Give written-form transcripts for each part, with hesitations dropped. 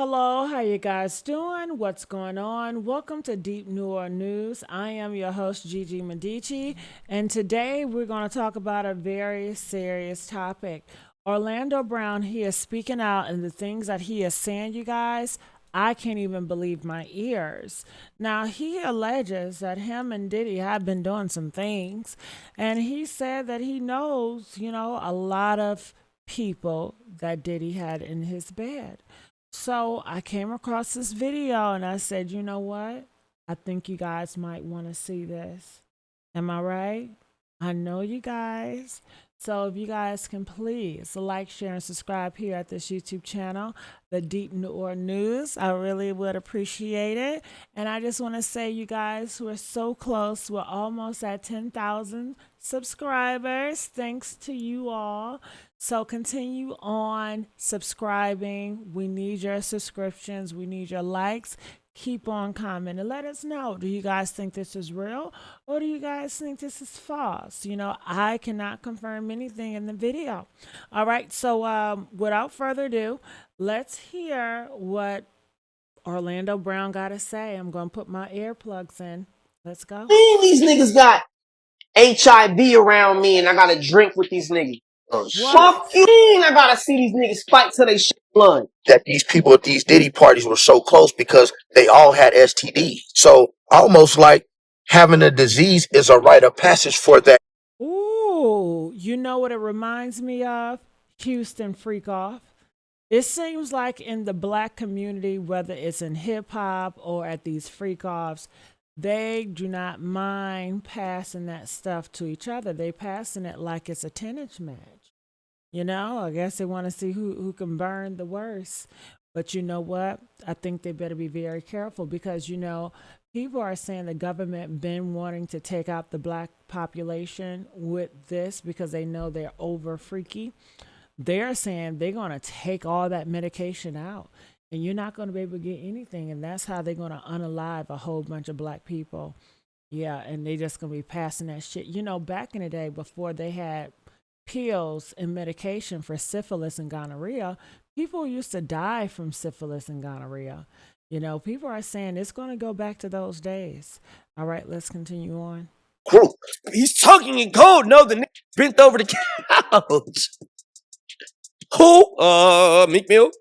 Hello, how you guys doing? What's going on? Welcome to Deep Noir News. I am your host Gigi Medici, and today we're going to talk about a very serious topic. Orlando Brown, he is speaking out, and the things that he is saying, you guys, I can't even believe my ears. Now, he alleges that him and Diddy have been doing some things, and he said that he knows, a lot of people that Diddy had in his bed. So I came across this video and I said, you know what? I think you guys might want to see this. Am I right? I know you guys. So if you guys can please like, share, and subscribe here at this YouTube channel, The Deep Noir News, I really would appreciate it. And I just want to say, you guys, we're so close. We're almost at 10,000 subscribers. Thanks to you all. So continue on subscribing. We need your subscriptions. We need your likes. Keep on commenting. Let us know. Do you guys think this is real or do you guys think this is false? I cannot confirm anything in the video. All right. So without further ado, let's hear what Orlando Brown got to say. I'm going to put my earplugs in. Let's go. These niggas got HIV around me and I gotta drink with these niggas. What? Fuck you. I gotta see these niggas fight till they shit blood. That these people at these Diddy parties were so close because they all had STDs. So almost like having a disease is a rite of passage for that. Ooh, you know what it reminds me of? Houston Freak Off. It seems like in the black community, whether it's in hip hop or at these freak offs, they do not mind passing that stuff to each other. They passing it like it's a tennis match. I guess they want to see who can burn the worst. But you know what? I think they better be very careful because, people are saying the government been wanting to take out the black population with this because they know they're over freaky. They're saying they're going to take all that medication out and you're not going to be able to get anything. And that's how they're going to unalive a whole bunch of black people. Yeah, and they just going to be passing that shit. Back in the day before they had pills and medication for syphilis and gonorrhea, people used to die from syphilis and gonorrhea. People are saying it's going to go back to those days. All right, let's continue on. Group. He's talking in code. No, the nigga bent over the couch. Who? Meek Mill?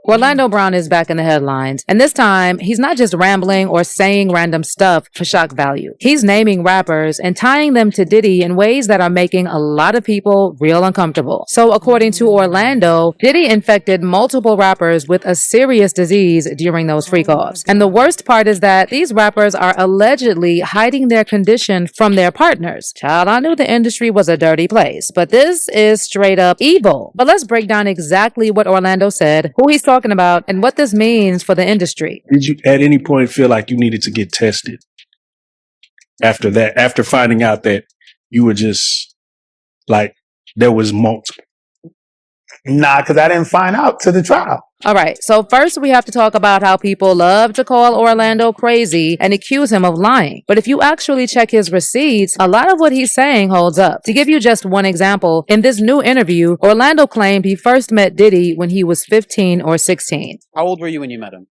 Orlando Brown is back in the headlines, and this time, he's not just rambling or saying random stuff for shock value. He's naming rappers and tying them to Diddy in ways that are making a lot of people real uncomfortable. So according to Orlando, Diddy infected multiple rappers with a serious disease during those freak-offs. And the worst part is that these rappers are allegedly hiding their condition from their partners. Child, I knew the industry was a dirty place, but this is straight up evil. But let's break down exactly what Orlando said, who he's talking about, and what this means for the industry. Did you at any point feel like you needed to get tested after that, after finding out that you were just like there was multiple? Nah, because I didn't find out to the trial. All right, so first we have to talk about how people love to call Orlando crazy and accuse him of lying. But if you actually check his receipts, a lot of what he's saying holds up. To give you just one example, in this new interview, Orlando claimed he first met Diddy when he was 15 or 16. How old were you when you met him?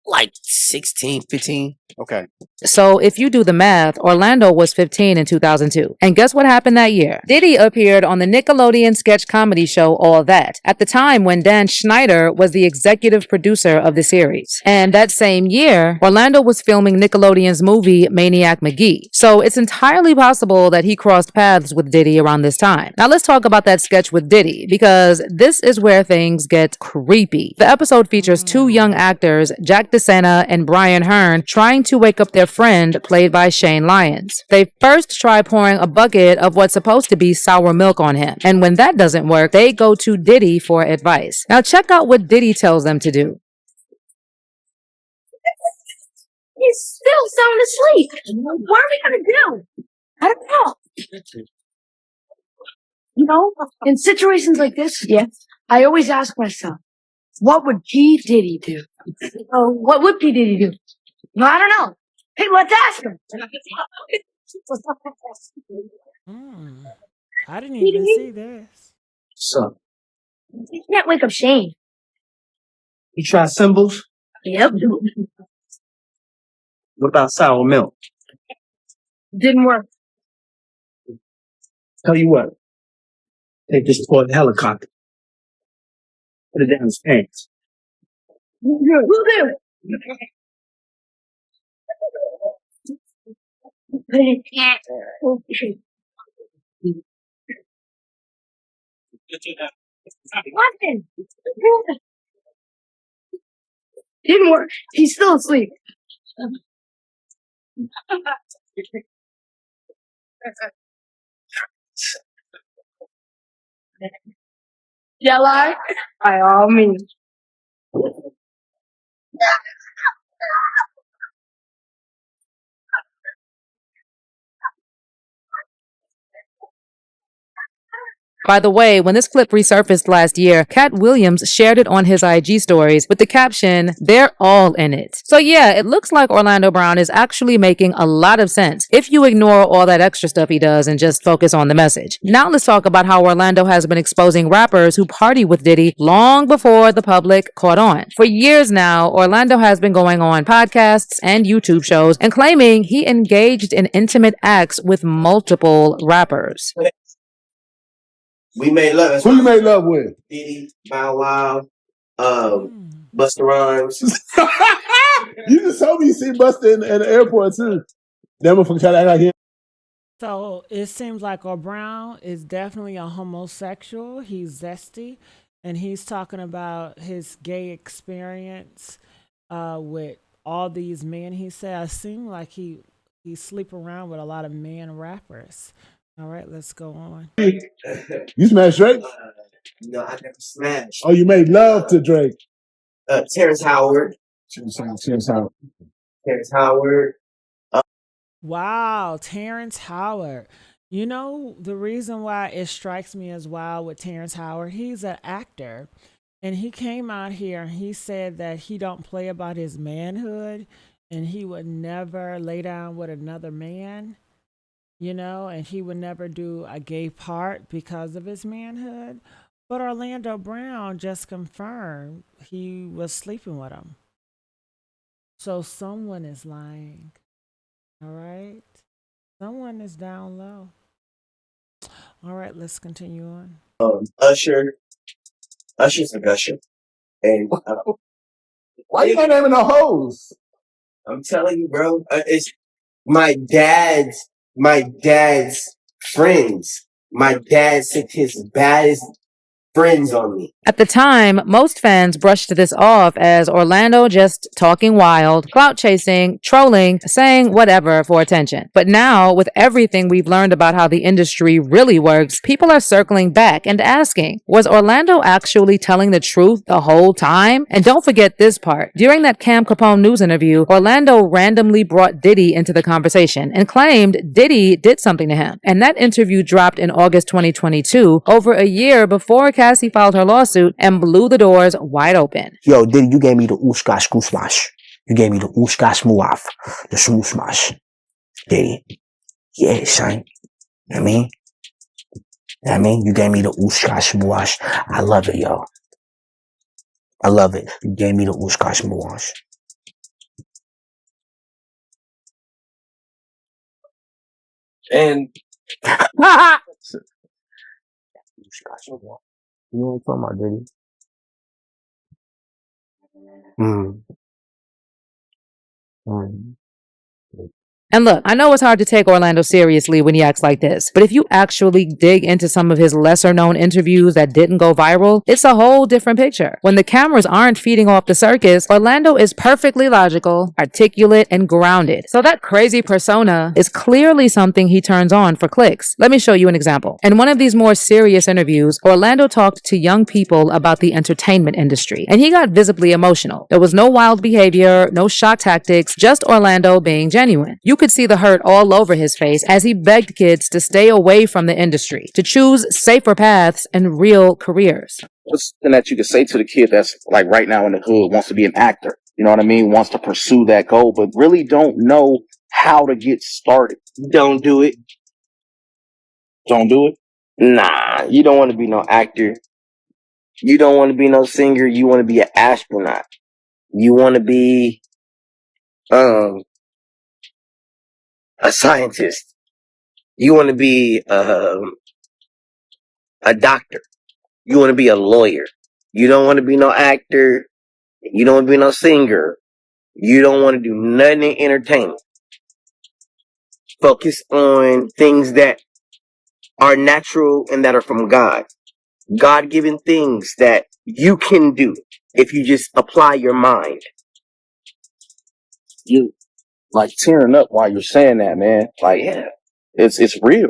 Like 16, 15. Okay. So if you do the math, Orlando was 15 in 2002. And guess what happened that year? Diddy appeared on the Nickelodeon sketch comedy show All That, at the time when Dan Schneider was the executive producer of the series. And that same year, Orlando was filming Nickelodeon's movie Maniac McGee. So it's entirely possible that he crossed paths with Diddy around this time. Now let's talk about that sketch with Diddy, because this is where things get creepy. The episode features two young actors, Jack DeSena and Brian Hearn, trying to wake up their friend, played by Shane Lyons. They first try pouring a bucket of what's supposed to be sour milk on him. And when that doesn't work, they go to Diddy for advice. Now check out what Diddy tells them to do. He's still sound asleep. What are we gonna do? I don't know. In situations like this, I always ask myself, what would P. Diddy do? What would P. Diddy do? No, I don't know. Hey, let's ask him. I didn't even see this. So, You can't wake up Shane. You try symbols? Yep. What about sour milk? Didn't work. Tell you what. Take this toward the helicopter. Put it down his pants. We'll do. Listen. Didn't work. He's still asleep. Yellow, by all means. By the way, when this clip resurfaced last year, Cat Williams shared it on his IG stories with the caption, "They're all in it." So yeah, it looks like Orlando Brown is actually making a lot of sense if you ignore all that extra stuff he does and just focus on the message. Now let's talk about how Orlando has been exposing rappers who party with Diddy long before the public caught on. For years now, Orlando has been going on podcasts and YouTube shows and claiming he engaged in intimate acts with multiple rappers. We made love. Who you made love with? Diddy, Bow Wow, Busta Rhymes. You just told me you see Busta in the airport too. That motherfucker tried to act like him. So it seems like O'Brown is definitely a homosexual. He's zesty, and he's talking about his gay experience with all these men. He said, "I seem like he sleep around with a lot of men rappers." All right, let's go on. You smashed Drake? No, I never smashed. Oh, you made love to Drake. Terrence Howard. Terrence Howard. Terrence Howard. Wow, Terrence Howard. You know, the reason why it strikes me as wild with Terrence Howard, he's an actor. And he came out here and he said that he don't play about his manhood and he would never lay down with another man, and he would never do a gay part because of his manhood. But Orlando Brown just confirmed he was sleeping with him. So someone is lying. All right. Someone is down low. All right, let's continue on. Usher. Usher's a gusher. And Why you not naming no hoes? I'm telling you, bro, it's my dad's friends. My dad sent his baddest friends on me. At the time, most fans brushed this off as Orlando just talking wild, clout chasing, trolling, saying whatever for attention. But now, with everything we've learned about how the industry really works, people are circling back and asking, was Orlando actually telling the truth the whole time? And don't forget this part. During that Cam Capone news interview, Orlando randomly brought Diddy into the conversation and claimed Diddy did something to him. And that interview dropped in August 2022, over a year before Cassie filed her lawsuit and blew the doors wide open. Yo, Diddy, you gave me the ooshka skoosmash. You gave me the ooshka smooaf. The smooshmash. Diddy. Yeah, son. You know what I mean? You gave me the ooshka smooash. I love it, yo. I love it. You gave me the ooshka smooash. And You know what I'm talking about, Diddy? And look, I know it's hard to take Orlando seriously when he acts like this, but if you actually dig into some of his lesser known interviews that didn't go viral, it's a whole different picture. When the cameras aren't feeding off the circus, Orlando is perfectly logical, articulate, and grounded. So that crazy persona is clearly something he turns on for clicks. Let me show you an example. In one of these more serious interviews, Orlando talked to young people about the entertainment industry, and he got visibly emotional. There was no wild behavior, no shock tactics, just Orlando being genuine. You could see the hurt all over his face as he begged kids to stay away from the industry, to choose safer paths and real careers. What's something that you could say to the kid that's like right now in the hood, wants to be an actor, you know what I mean, wants to pursue that goal, but really don't know how to get started? don't do it. Don't do it? Nah, you don't want to be no actor. You don't want to be no singer. You want to be an astronaut. You want to be a scientist. You want to be a doctor. You want to be a lawyer. You don't want to be no actor. You don't want to be no singer. You don't want to do nothing in entertainment. Focus on things that are natural and that are from God. God-given things that you can do if you just apply your mind. You like tearing up while you're saying that, man. Like, yeah, it's real.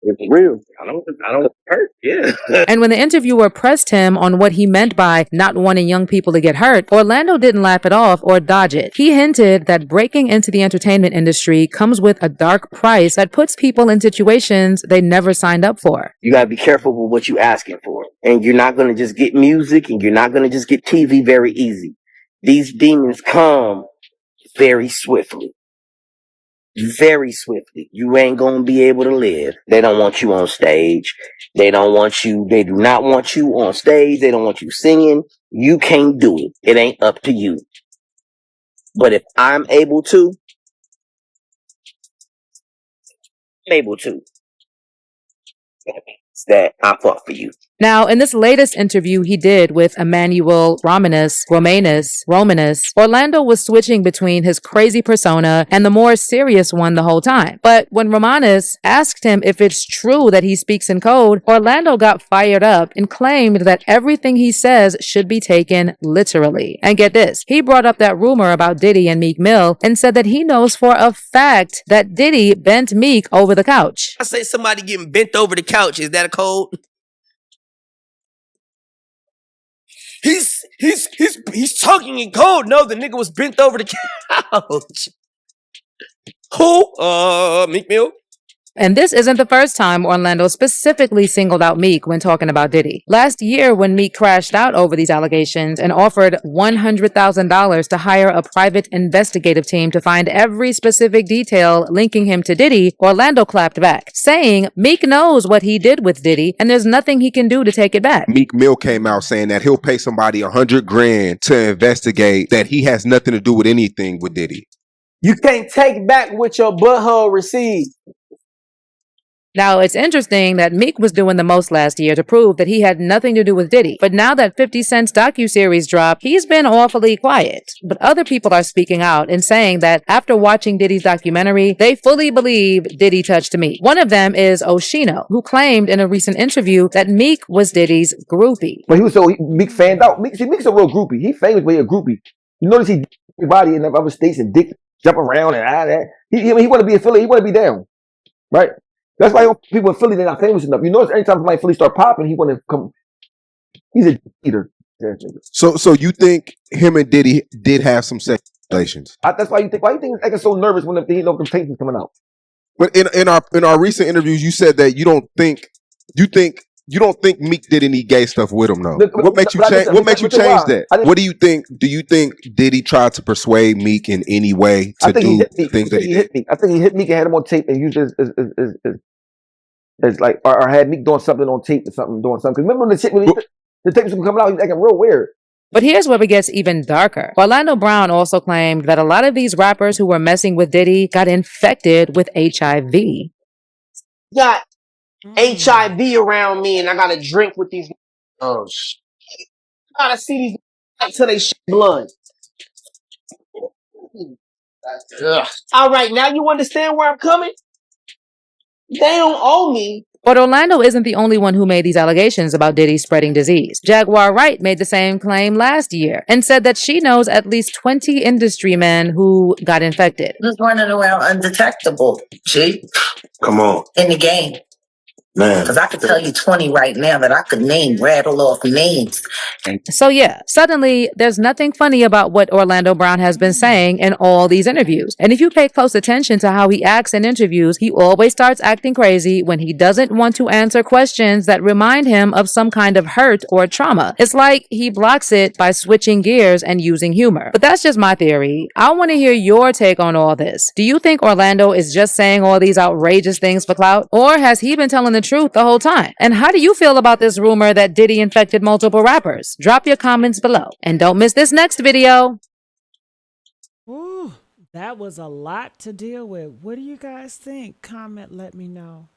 It's real. I don't hurt. Yeah. And when the interviewer pressed him on what he meant by not wanting young people to get hurt, Orlando didn't laugh it off or dodge it. He hinted that breaking into the entertainment industry comes with a dark price that puts people in situations they never signed up for. You gotta be careful with what you're asking for. And you're not gonna just get music and you're not gonna just get TV very easy. These demons come very swiftly. Very swiftly. You ain't gonna be able to live. They don't want you on stage. They do not want you on stage. They don't want you singing. You can't do it. It ain't up to you. But if I'm able to, it's that I fought for you. Now, in this latest interview he did with Emmanuel Romanus, Orlando was switching between his crazy persona and the more serious one the whole time. But when Romanus asked him if it's true that he speaks in code, Orlando got fired up and claimed that everything he says should be taken literally. And get this, he brought up that rumor about Diddy and Meek Mill and said that he knows for a fact that Diddy bent Meek over the couch. I say somebody getting bent over the couch. Is that a code? He's talking in code. No, the nigga was bent over the couch. Who? Meek Mill? And this isn't the first time Orlando specifically singled out Meek when talking about Diddy. Last year, when Meek crashed out over these allegations and offered $100,000 to hire a private investigative team to find every specific detail linking him to Diddy, Orlando clapped back, saying Meek knows what he did with Diddy and there's nothing he can do to take it back. Meek Mill came out saying that he'll pay somebody $100,000 to investigate that he has nothing to do with anything with Diddy. You can't take back what your butthole received. Now, it's interesting that Meek was doing the most last year to prove that he had nothing to do with Diddy. But now that 50 Cent's docuseries dropped, he's been awfully quiet. But other people are speaking out and saying that after watching Diddy's documentary, they fully believe Diddy touched Meek. One of them is Oshino, who claimed in a recent interview that Meek was Diddy's groupie. But Meek fanned out. Meek's a real groupie. He famous, but he a groupie. You notice he everybody in the other states and dick jump around and all that. He want to be in Philly. He want to be down, right? That's why people in Philly, they're not famous enough. You notice anytime somebody in Philly start popping, he want to come. He's a eater. So you think him and Diddy did have some sex relations? That's why you think. Why you think he's acting so nervous when he know temptations coming out? But in our recent interviews, you said that you don't think Meek did any gay stuff with him, though. What makes you change? What makes you change that? What do you think? Do you think Diddy tried to persuade Meek in any way to do things that he did? I think he hit Meek and had him on tape and used as like or had Meek doing something on tape or something doing something. Because remember the tape was coming out, he was acting real weird. But here's where it gets even darker. Orlando Brown also claimed that a lot of these rappers who were messing with Diddy got infected with HIV. Got HIV around me and I gotta drink with these. I gotta see these until they shit blood. All right, now you understand where I'm coming? They don't owe me. But Orlando isn't the only one who made these allegations about Diddy spreading disease. Jaguar Wright made the same claim last year and said that she knows at least 20 industry men who got infected. Just running around undetectable, G. Come on. In the game. Man. Because I could tell you 20 right now that I could rattle off names. So yeah, suddenly there's nothing funny about what Orlando Brown has been saying in all these interviews. And if you pay close attention to how he acts in interviews, he always starts acting crazy when he doesn't want to answer questions that remind him of some kind of hurt or trauma. It's like he blocks it by switching gears and using humor. But that's just my theory. I want to hear your take on all this. Do you think Orlando is just saying all these outrageous things for clout? Or has he been telling the truth the whole time? And how do you feel about this rumor that Diddy infected multiple rappers? Drop your comments below. And don't miss this next video. Ooh, that was a lot to deal with. What do you guys think? Comment, let me know.